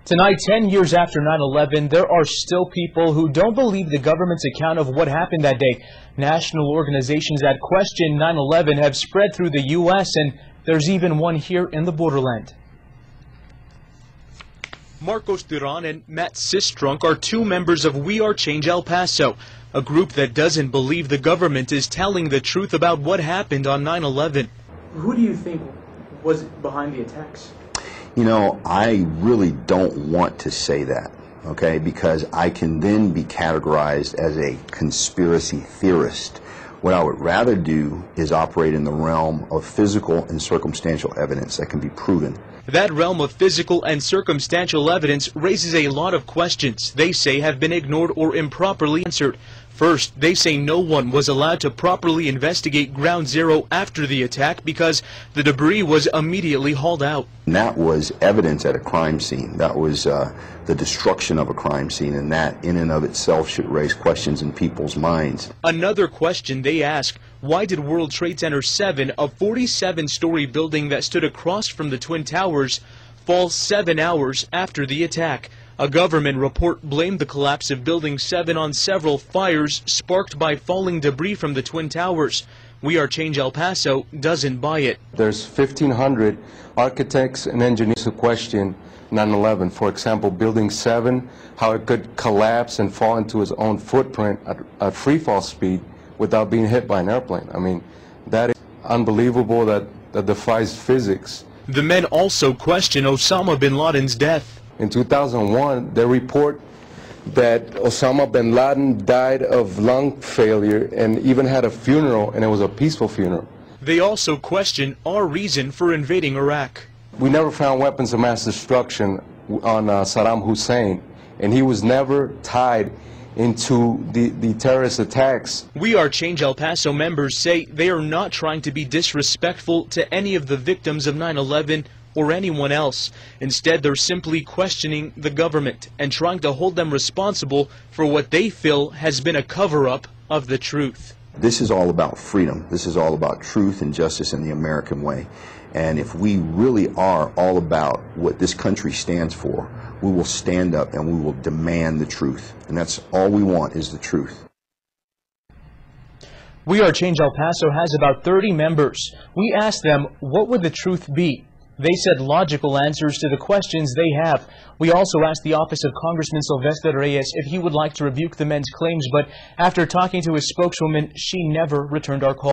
Tonight, 10 years after 9/11, there are still people who don't believe the government's account of what happened that day. National organizations that question 9/11 have spread through the U.S., and there's even one here in the borderland. Marcos Duran and Matt Sistrunk are two members of We Are Change El Paso, a group that doesn't believe the government is telling the truth about what happened on 9/11. Who do you think was behind the attacks? You know, I really don't want to say that, okay, because I can then be categorized as a conspiracy theorist. What I would rather do is operate in the realm of physical and circumstantial evidence that can be proven. That realm of physical and circumstantial evidence raises a lot of questions they say have been ignored or improperly answered. First, they say no one was allowed to properly investigate Ground Zero after the attack because the debris was immediately hauled out. And that was evidence at a crime scene. That was the destruction of a crime scene, and that in and of itself should raise questions in people's minds. Another question they ask, why did World Trade Center 7, a 47-story building that stood across from the Twin Towers, fall 7 hours after the attack? A government report blamed the collapse of Building 7 on several fires sparked by falling debris from the Twin Towers. We Are Change El Paso doesn't buy it. There's 1,500 architects and engineers who question 9/11. For example, Building 7, how it could collapse and fall into its own footprint at free fall speed without being hit by an airplane. I mean, that is unbelievable. That defies physics. The men also question Osama bin Laden's death. In 2001, they report that Osama bin Laden died of lung failure and even had a funeral, and it was a peaceful funeral. They also question our reason for invading Iraq. We never found weapons of mass destruction on Saddam Hussein, and he was never tied into the terrorist attacks. We Are Change El Paso members say they are not trying to be disrespectful to any of the victims of 9/11 or anyone else. Instead, they're simply questioning the government and trying to hold them responsible for what they feel has been a cover-up of the truth. This is all about freedom. This is all about truth and justice in the American way. And if we really are all about what this country stands for, we will stand up and we will demand the truth. And that's all we want, is the truth. We Are Change El Paso has about 30 members. We asked them, what would the truth be? They said logical answers to the questions they have. We also asked the office of Congressman Sylvester Reyes if he would like to rebuke the men's claims, but after talking to his spokeswoman, she never returned our call.